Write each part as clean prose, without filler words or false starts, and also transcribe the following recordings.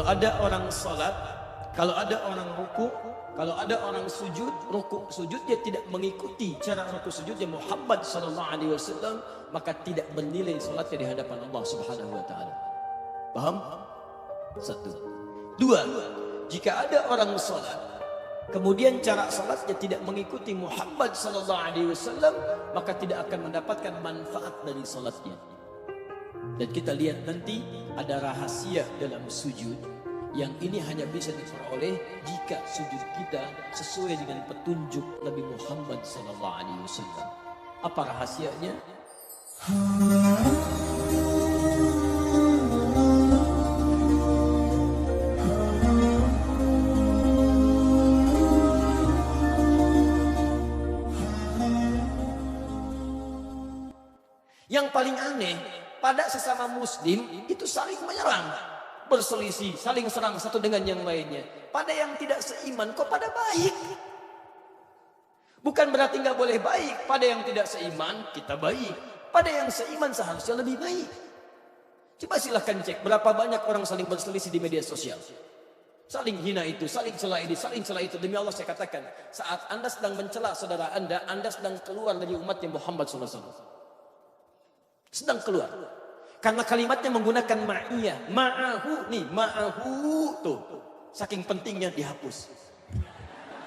Kalau ada orang salat, kalau ada orang ruku, kalau ada orang sujud, ruku sujudnya tidak mengikuti cara ruku sujudnya Muhammad sallallahu alaihi wasallam, maka tidak bernilai salatnya di hadapan Allah Subhanahu wa taala. Paham? Satu. Dua, jika ada orang salat kemudian cara salatnya tidak mengikuti Muhammad sallallahu alaihi wasallam, maka tidak akan mendapatkan manfaat dari salatnya. Dan kita lihat nanti ada rahasia dalam sujud yang ini hanya bisa diperoleh jika sujud kita sesuai dengan petunjuk Nabi Muhammad sallallahu alaihi wasallam. Apa rahasianya? Yang paling aneh, pada sesama muslim itu saling menyerang, berselisih, saling serang satu dengan yang lainnya. Pada yang tidak seiman kok pada baik. Bukan berarti nggak boleh baik. Pada yang tidak seiman kita baik. Pada yang seiman seharusnya lebih baik. Coba silahkan cek berapa banyak orang saling berselisih di media sosial. Saling hina itu, saling celah ini, saling celah itu. Demi Allah saya katakan, saat Anda sedang mencela saudara Anda sedang keluar dari umatnya Muhammad SAW. Sedang keluar. Karena kalimatnya menggunakan ma'iyah. Ma'ahu nih, ma'ahu tuh. Saking pentingnya dihapus.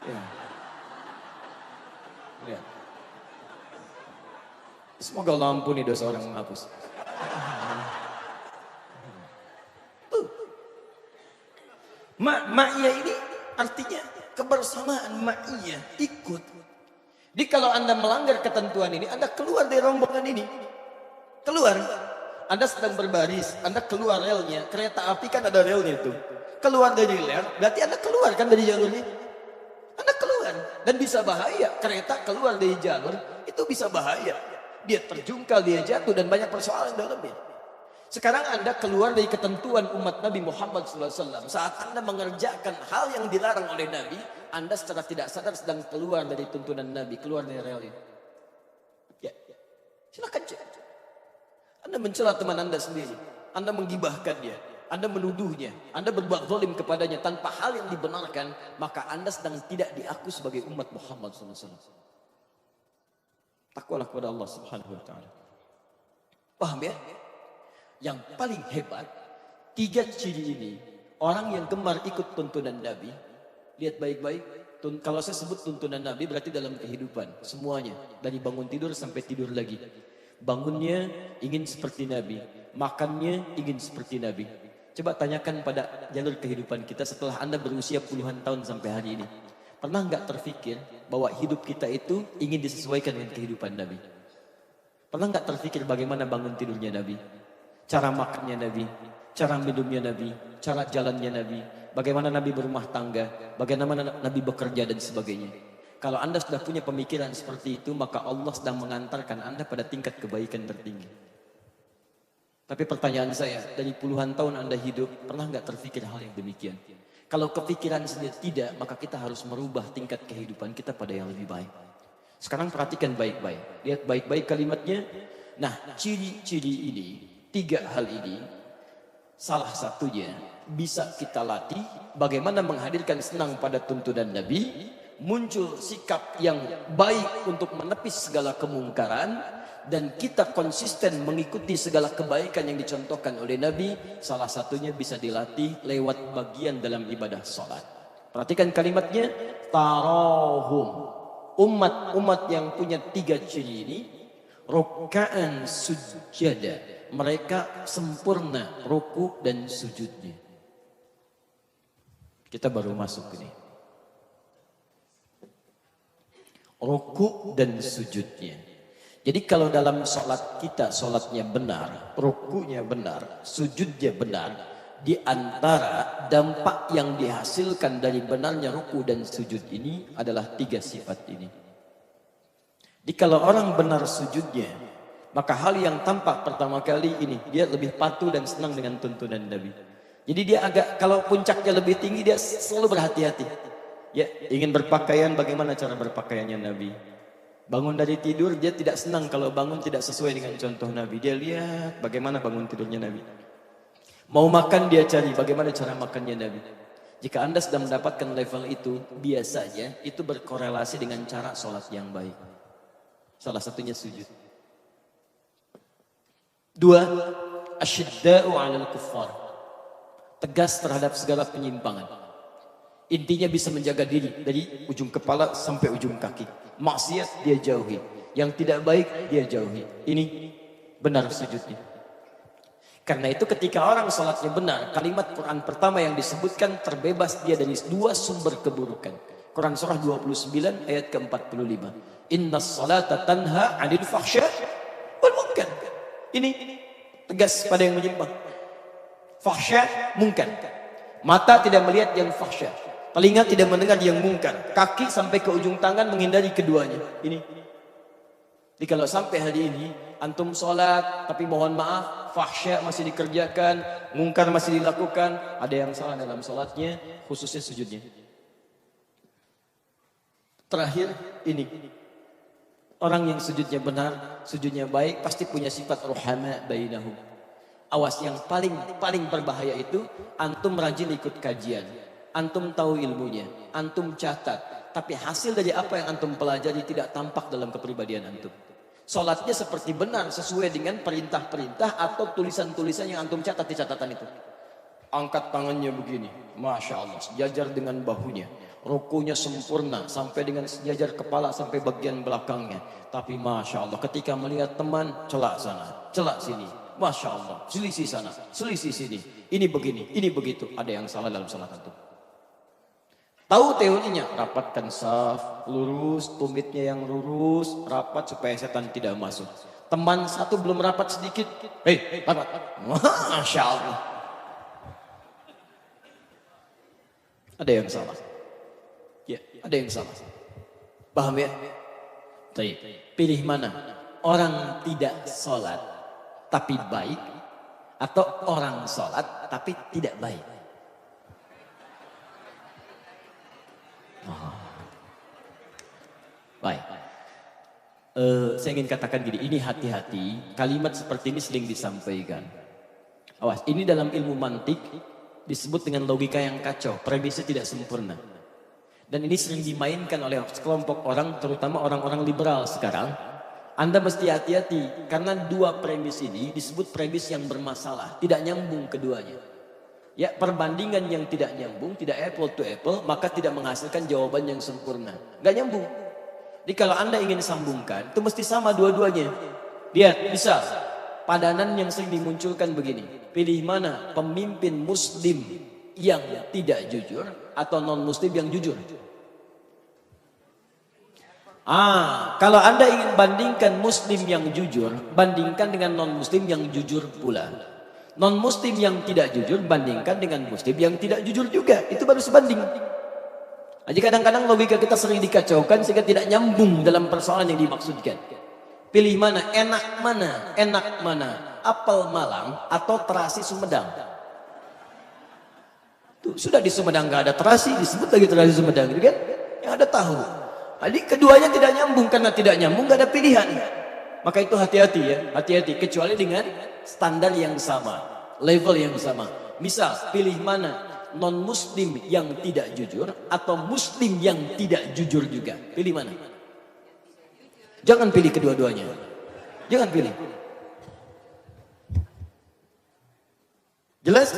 Ya. Ya. Semoga Allah ampuni dosa orang menghapus. Ma'iyah ini artinya kebersamaan, ma'iyah, ikut. Jadi kalau Anda melanggar ketentuan ini, Anda keluar dari rombongan ini. Keluar, Anda sedang berbaris, Anda keluar relnya, kereta api kan ada relnya itu. Keluar dari rel, berarti Anda keluar kan dari jalurnya. Anda keluar, dan bisa bahaya. Kereta keluar dari jalur, itu bisa bahaya. Dia terjungkal, dia jatuh, dan banyak persoalan dalamnya. Sekarang Anda keluar dari ketentuan umat Nabi Muhammad SAW. Saat Anda mengerjakan hal yang dilarang oleh Nabi, Anda secara tidak sadar sedang keluar dari tuntunan Nabi, keluar dari relnya. Ya. Silakan cek. Anda mencela teman Anda sendiri, Anda menggibahkan dia, Anda menuduhnya, Anda berbuat zalim kepadanya tanpa hal yang dibenarkan, maka Anda sedang tidak diaku sebagai umat Muhammad SAW. Takwalah kepada Allah Subhanahu wa taala. Paham ya? Yang paling hebat, tiga ciri ini, orang yang gemar ikut tuntunan Nabi, lihat baik-baik, kalau saya sebut tuntunan Nabi berarti dalam kehidupan, semuanya, dari bangun tidur sampai tidur lagi. Bangunnya ingin seperti Nabi, makannya ingin seperti Nabi. Coba tanyakan pada jalur kehidupan kita setelah Anda berusia puluhan tahun sampai hari ini. Pernah nggak terfikir bahwa hidup kita itu ingin disesuaikan dengan kehidupan Nabi? Pernah nggak terfikir bagaimana bangun tidurnya Nabi? Cara makannya Nabi, cara minumnya Nabi, cara jalannya Nabi, bagaimana Nabi berumah tangga, bagaimana Nabi bekerja dan sebagainya. Kalau Anda sudah punya pemikiran seperti itu, maka Allah sedang mengantarkan Anda pada tingkat kebaikan tertinggi. Tapi pertanyaan saya, dari puluhan tahun Anda hidup, pernah nggak terfikir hal yang demikian? Kalau kepikiran sendiri tidak, maka kita harus merubah tingkat kehidupan kita pada yang lebih baik. Sekarang perhatikan baik-baik. Lihat baik-baik kalimatnya. Nah, ciri-ciri ini, tiga hal ini, salah satunya bisa kita latih bagaimana menghadirkan senang pada tuntunan Nabi, muncul sikap yang baik untuk menepis segala kemungkaran, dan kita konsisten mengikuti segala kebaikan yang dicontohkan oleh Nabi. Salah satunya bisa dilatih lewat bagian dalam ibadah sholat. Perhatikan kalimatnya, tarahum, umat-umat yang punya tiga ciri ini, ruka'an sujada, mereka sempurna ruku dan sujudnya. Kita baru masuk ini. Ruku dan sujudnya. Jadi kalau dalam sholat kita, sholatnya benar, rukunya benar, sujudnya benar, di antara dampak yang dihasilkan dari benarnya ruku dan sujud ini adalah tiga sifat ini. Jadi kalau orang benar sujudnya, maka hal yang tampak pertama kali ini, dia lebih patuh dan senang dengan tuntunan Nabi. Jadi dia agak, kalau puncaknya lebih tinggi, dia selalu berhati-hati. Ya, ingin berpakaian, bagaimana cara berpakaiannya Nabi? Bangun dari tidur, dia tidak senang kalau bangun tidak sesuai dengan contoh Nabi. Dia lihat bagaimana bangun tidurnya Nabi. Mau makan dia cari bagaimana cara makannya Nabi. Jika Anda sedang mendapatkan level itu, biasanya itu berkorelasi dengan cara sholat yang baik. Salah satunya sujud. 2. Asyidda'u 'alal kuffar. Tegas terhadap segala penyimpangan. Intinya bisa menjaga diri dari ujung kepala sampai ujung kaki. Maksiat dia jauhi. Yang tidak baik dia jauhi. Ini benar sujudnya. Karena itu ketika orang sholatnya benar, kalimat Quran pertama yang disebutkan terbebas dia dari dua sumber keburukan. Quran surah 29 ayat ke-45. Innas salata tanha 'anil fahsya wal munkar. Ini tegas pada yang menyimpang. Fahsya, munkar. Mata tidak melihat yang fahsya. Telinga tidak mendengar yang munkar. Kaki sampai ke ujung tangan menghindari keduanya. Ini. Jadi kalau sampai hari ini antum sholat tapi mohon maaf fahsya masih dikerjakan, mungkar masih dilakukan, ada yang salah dalam sholatnya, khususnya sujudnya. Terakhir ini, orang yang sujudnya benar, sujudnya baik, pasti punya sifat ruhama bainahum. Awas, yang paling berbahaya itu antum rajin ikut kajian, antum tahu ilmunya, antum catat, tapi hasil dari apa yang antum pelajari tidak tampak dalam kepribadian antum. Sholatnya seperti benar sesuai dengan perintah-perintah atau tulisan-tulisan yang antum catat di catatan itu. Angkat tangannya begini, Masya Allah, sejajar dengan bahunya. Rukunya sempurna sampai dengan sejajar kepala sampai bagian belakangnya. Tapi Masya Allah, ketika melihat teman, celak sana, celak sini. Masya Allah, selisih sana, selisih sini. Ini begini, ini begitu. Ada yang salah dalam sholat antum. Tahu teorinya, rapatkan saf, lurus, tumitnya yang lurus, rapat supaya setan tidak masuk. Teman satu belum rapat sedikit, hei, rapat. Masya Allah. Ada yang salah. Ya, ada yang salah. Paham ya? Baik. Pilih mana? Orang tidak sholat tapi baik, atau orang sholat tapi tidak baik? Baik. Saya ingin katakan gini, ini hati-hati, kalimat seperti ini sering disampaikan. Awas, ini dalam ilmu mantik disebut dengan logika yang kacau, premisnya tidak sempurna. Dan ini sering dimainkan oleh sekelompok orang, terutama orang-orang liberal sekarang. Anda mesti hati-hati, karena dua premis ini disebut premis yang bermasalah, tidak nyambung keduanya. Ya, perbandingan yang tidak nyambung, tidak apple to apple, maka tidak menghasilkan jawaban yang sempurna. Gak nyambung. Jadi kalau Anda ingin sambungkan, itu mesti sama dua-duanya. Lihat, misal, padanan yang sering dimunculkan begini. Pilih mana pemimpin muslim yang tidak jujur atau non-muslim yang jujur? Kalau Anda ingin bandingkan muslim yang jujur, bandingkan dengan non-muslim yang jujur pula. Non-muslim yang tidak jujur bandingkan dengan muslim yang tidak jujur juga. Itu baru sebanding. Jadi kadang-kadang logika kita sering dikacaukan sehingga tidak nyambung dalam persoalan yang dimaksudkan. Pilih mana? Enak mana? Enak mana? Apel Malang atau terasi Sumedang? Tuh, sudah di Sumedang gak ada terasi, disebut lagi terasi Sumedang, gitu kan? Yang ada tahu. Jadi keduanya tidak nyambung, karena tidak nyambung gak ada pilihan. Maka itu hati-hati ya, hati-hati. Kecuali dengan standar yang sama, level yang sama. Misal, pilih mana? Non-muslim yang tidak jujur atau muslim yang tidak jujur juga? Pilih mana? Jangan pilih kedua-duanya. Jangan pilih. Jelas?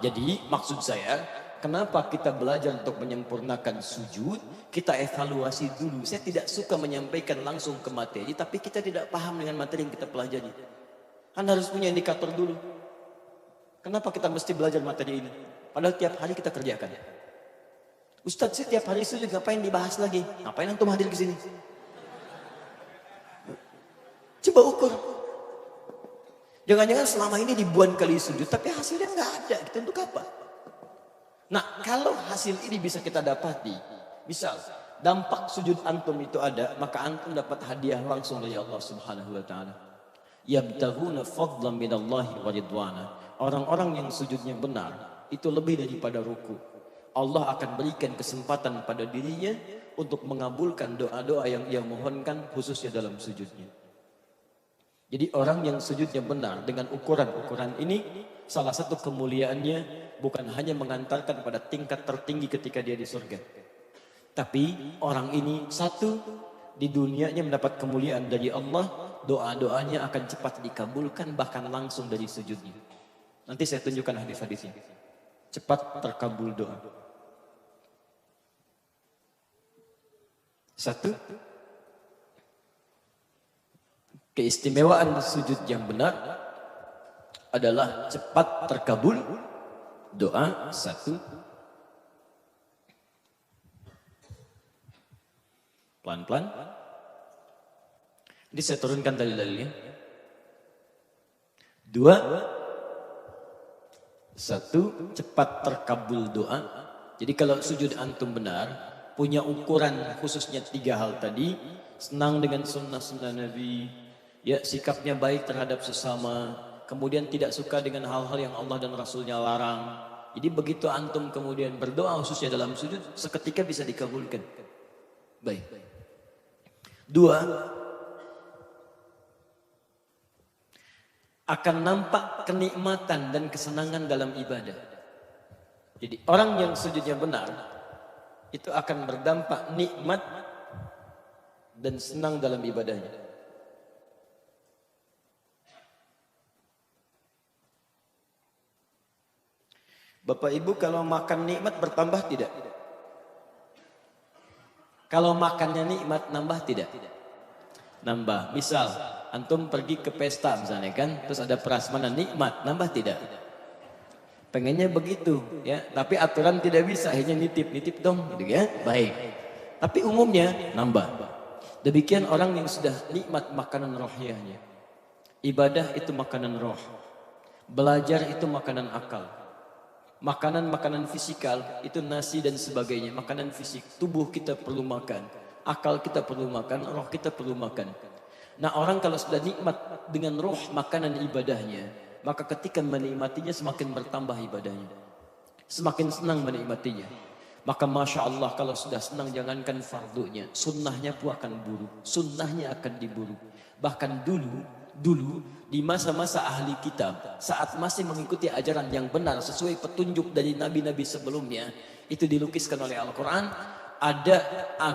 Jadi maksud saya, kenapa kita belajar untuk menyempurnakan sujud? Kita evaluasi dulu. Saya tidak suka menyampaikan langsung ke materi, tapi kita tidak paham dengan materi yang kita pelajari. Kan harus punya indikator dulu. Kenapa kita mesti belajar materi ini? Padahal tiap hari kita kerjakan. Ustadz, sih tiap hari sujud, ngapain dibahas lagi? Ngapain antum hadir ke sini? Coba ukur. Jangan-jangan selama ini ribuan kali sujud, tapi hasilnya nggak ada. Kita untuk apa? Nah, kalau hasil ini bisa kita dapati, misal dampak sujud antum itu ada, maka antum dapat hadiah langsung dari Allah Subhanahu wa taala. Yabtaghuna fadlan minallahi wa ridwana. Orang-orang yang sujudnya benar itu lebih daripada ruku. Allah akan berikan kesempatan pada dirinya untuk mengabulkan doa-doa yang ia mohonkan khususnya dalam sujudnya. Jadi orang yang sujudnya benar dengan ukuran-ukuran ini, salah satu kemuliaannya bukan hanya mengantarkan pada tingkat tertinggi ketika dia di surga. Tapi orang ini satu, di dunianya mendapat kemuliaan dari Allah, doa-doanya akan cepat dikabulkan bahkan langsung dari sujudnya. Nanti saya tunjukkan hadis-hadisnya. Cepat terkabul doa. Satu, keistimewaan sujud yang benar adalah cepat terkabul doa. Satu, pelan-pelan. Ini saya turunkan dalil-dalilnya. Dua, satu, cepat terkabul doa. Jadi kalau sujud antum benar, punya ukuran khususnya 3 hal tadi. Senang dengan sunnah-sunnah Nabi, ya, sikapnya baik terhadap sesama, kemudian tidak suka dengan hal-hal yang Allah dan Rasulnya larang. Jadi begitu antum kemudian berdoa khususnya dalam sujud, seketika bisa dikabulkan. Baik. Dua, akan nampak kenikmatan dan kesenangan dalam ibadah. Jadi orang yang sujudnya benar, itu akan berdampak nikmat dan senang dalam ibadahnya. Bapak Ibu, kalau makan nikmat bertambah tidak? Kalau makannya nikmat nambah tidak? Nambah. Misal antum pergi ke pesta misalnya kan, terus ada prasmanan nikmat, nambah tidak? Pengennya begitu ya, tapi aturan tidak bisa, hanya nitip dong gitu ya. Baik. Tapi umumnya nambah. Demikian orang yang sudah nikmat makanan rohiyahnya. Ibadah itu makanan roh. Belajar itu makanan akal. Makanan-makanan fisikal itu nasi dan sebagainya, makanan fisik. Tubuh kita perlu makan, akal kita perlu makan, roh kita perlu makan. Nah, orang kalau sudah nikmat dengan roh makanan ibadahnya, maka ketika menikmatinya semakin bertambah ibadahnya, semakin senang menikmatinya. Maka Masya Allah, kalau sudah senang, jangankan fardunya, sunnahnya pun akan buru, sunnahnya akan diburu. Bahkan dulu di masa-masa ahli kitab, saat masih mengikuti ajaran yang benar sesuai petunjuk dari nabi-nabi sebelumnya, itu dilukiskan oleh Al-Quran. Ada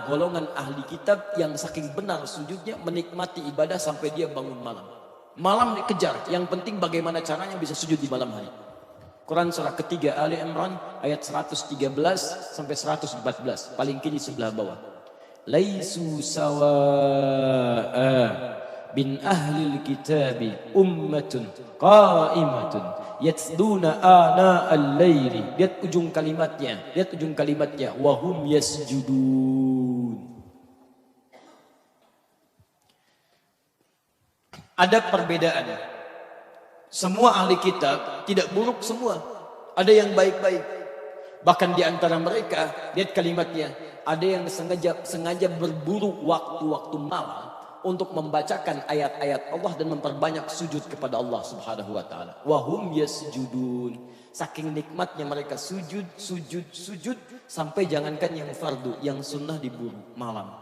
golongan ahli kitab yang saking benar sujudnya, menikmati ibadah sampai dia bangun malam. Malam dikejar, yang penting bagaimana caranya bisa sujud di malam hari. Quran surah ketiga Ali Imran ayat 113 sampai 114, paling kiri sebelah bawah. Laisu sawa'a bin ahlil kitabi ummatun qa'imatun yatluna ana al-laili. Lihat ujung kalimatnya, wahum yasjudun. Ada perbedaan. Semua ahli kitab tidak buruk semua. Ada yang baik-baik. Bahkan di antara mereka, lihat kalimatnya, ada yang sengaja berburu waktu-waktu malam untuk membacakan ayat-ayat Allah dan memperbanyak sujud kepada Allah Subhanahu wa taala. Wahum yasjudun. Saking nikmatnya mereka sujud sampai jangankan yang fardu, yang sunnah diburu malam.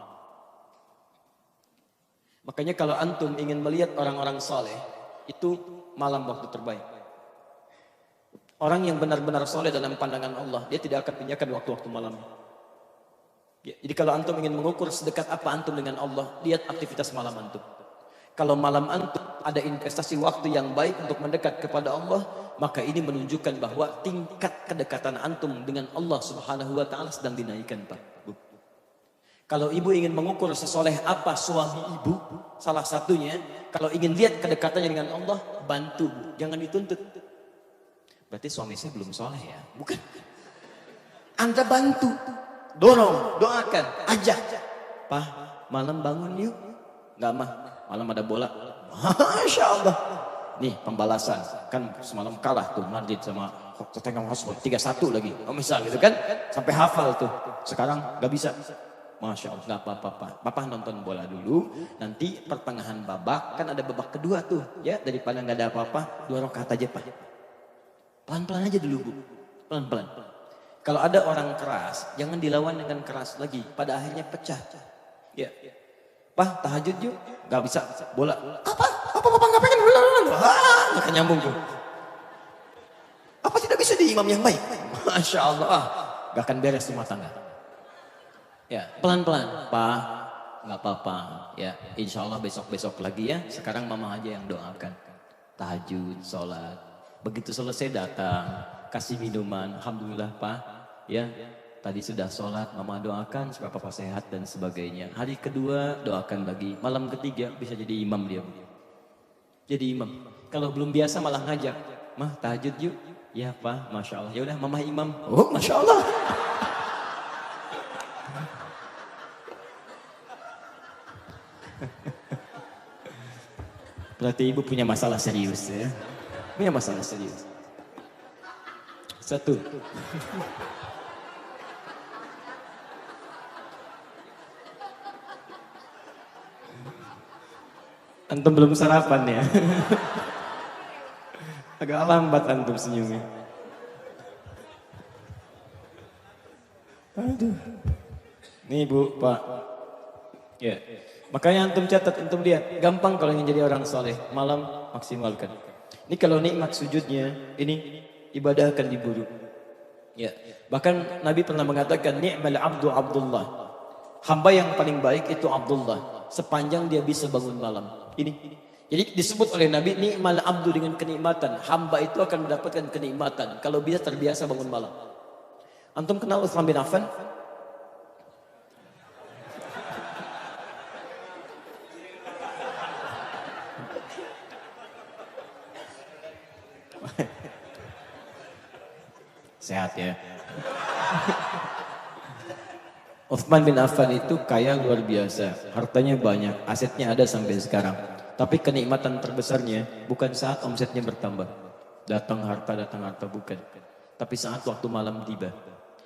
Makanya kalau antum ingin melihat orang-orang saleh, itu malam waktu terbaik. Orang yang benar-benar soleh dalam pandangan Allah, dia tidak akan pinjamkan waktu-waktu malam. Ya, jadi kalau antum ingin mengukur sedekat apa antum dengan Allah, lihat aktivitas malam antum. Kalau malam antum ada investasi waktu yang baik untuk mendekat kepada Allah, maka ini menunjukkan bahwa tingkat kedekatan antum dengan Allah Subhanahu wa taala sedang dinaikkan, Pak. Bu. Kalau ibu ingin mengukur sesoleh apa suami ibu, salah satunya, kalau ingin lihat kedekatannya dengan Allah, bantu, Bu. Jangan dituntut. Berarti suami saya belum soleh ya? Bukan. Anda bantu, dorong, doakan, ajak. Pak, malam bangun yuk. Enggak mah, malam ada bola. Masya Allah. Nih pembalasan, kan semalam kalah tuh Madrid sama Tottenham Hotspur 3-1 lagi. Oh misal gitu kan, sampai hafal tuh. Sekarang nggak bisa. Masya Allah, nggak apa-apa. Papa nonton bola dulu, nanti pertengahan babak, kan ada babak kedua tuh, ya daripada nggak ada apa-apa, 2 rakaat aja Pak. Pelan-pelan aja dulu Bu, pelan-pelan. Kalau ada orang keras, jangan dilawan dengan keras lagi, pada akhirnya pecah. Ya, Pak tahajud yuk, nggak bisa bola. Apa? Apa papa nggak pengen? Nggak nyambung tuh. Apa tidak bisa di imam yang baik? Masya Allah, gak akan beres rumah tangga. Ya, pelan-pelan, Pak, nggak apa-apa. Ya, insya Allah besok-besok lagi ya. Sekarang mama aja yang doakan. Tahajud, sholat. Begitu selesai datang, kasih minuman. Alhamdulillah Pak, ya. Tadi sudah sholat, mama doakan supaya papa sehat dan sebagainya. Hari kedua doakan lagi. Malam ketiga bisa jadi imam dia. Jadi imam. Kalau belum biasa malah ngajak. Mah tahajud yuk. Ya Pak, Masya Allah. Ya udah mama imam. Oh Masya Allah. Berarti ibu punya masalah serius ya. Punya masalah serius. Satu. Antum belum sarapan ya. Agak lambat antum senyumnya. Aduh. Nih Bu, Pak. Ya. Makanya antum catat, antum lihat. Gampang kalau ingin jadi orang soleh. Malam maksimalkan. Ini kalau nikmat sujudnya, ini ibadah akan diburu. Ya. Bahkan Nabi pernah mengatakan, ni'mal abdu Abdullah. Hamba yang paling baik itu Abdullah. Sepanjang dia bisa bangun malam. Ini. Jadi disebut oleh Nabi, ni'mal abdu dengan kenikmatan. Hamba itu akan mendapatkan kenikmatan. Kalau bisa terbiasa bangun malam. Antum kenal Utsman bin Affan? Sehat ya. Utsman bin Affan itu kaya luar biasa. Hartanya banyak, asetnya ada sampai sekarang. Tapi kenikmatan terbesarnya bukan saat omsetnya bertambah. Datang harta bukan. Tapi saat waktu malam tiba.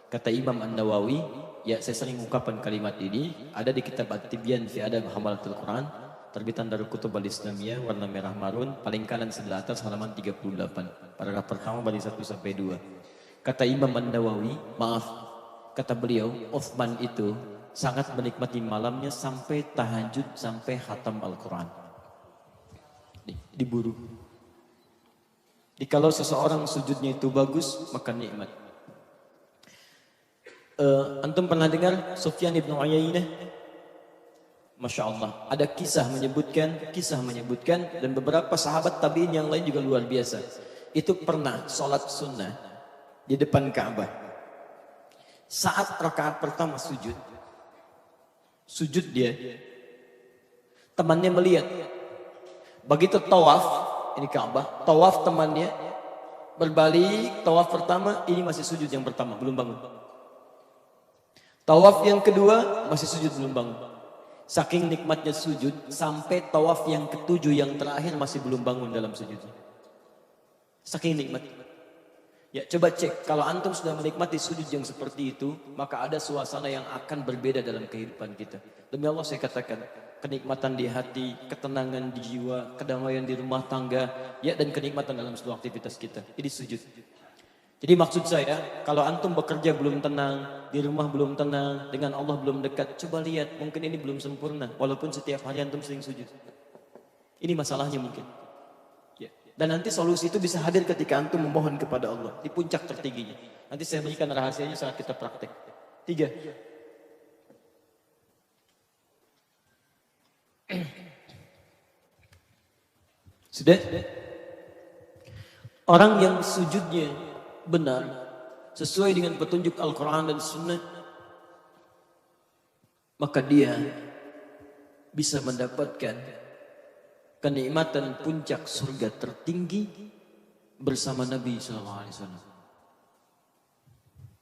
Kata Imam An-Nawawi, ya saya sering ungkapkan kalimat ini, ada di kitab At-Tibyan fi Adab Hamalatul Quran, terbitan dari Kutub Al-Islamiyah, warna merah marun, paling kanan sebelah atas halaman 38. Paragraf pertama bagi 1 sampai 2. Kata Imam An-Nawawi, maaf, kata beliau, Utsman itu sangat menikmati malamnya sampai tahajud, sampai khatam Al-Quran. Diburu. Kalau seseorang sujudnya itu bagus, maka nikmat. Antum pernah dengar Sufyan ibn Uyainah? Masya Allah. Ada kisah menyebutkan dan beberapa sahabat tabi'in yang lain juga luar biasa. Itu pernah sholat sunnah di depan Ka'bah. Saat rakaat pertama sujud dia, temannya melihat. Begitu tawaf, ini Ka'bah, tawaf temannya, berbalik, tawaf pertama, ini masih sujud yang pertama, belum bangun. Tawaf yang kedua, masih sujud, belum bangun. Saking nikmatnya sujud, sampai tawaf yang ketujuh, yang terakhir masih belum bangun dalam sujudnya. Saking nikmat. Ya coba cek, kalau antum sudah menikmati sujud yang seperti itu, maka ada suasana yang akan berbeda dalam kehidupan kita. Demi Allah saya katakan, kenikmatan di hati, ketenangan di jiwa, kedamaian di rumah tangga, ya dan kenikmatan dalam seluruh aktivitas kita. Ini sujud. Jadi maksud saya, kalau antum bekerja belum tenang, di rumah belum tenang, dengan Allah belum dekat, coba lihat, mungkin ini belum sempurna, walaupun setiap hari antum sering sujud. Ini masalahnya mungkin. Ya. Dan nanti solusi itu bisa hadir ketika antum memohon kepada Allah, di puncak tertingginya. Nanti saya berikan rahasianya saat kita praktek. 3. Sudah? Orang yang sujudnya benar, sesuai dengan petunjuk Al-Quran dan Sunnah, maka dia bisa mendapatkan kenikmatan puncak surga tertinggi bersama Nabi SAW.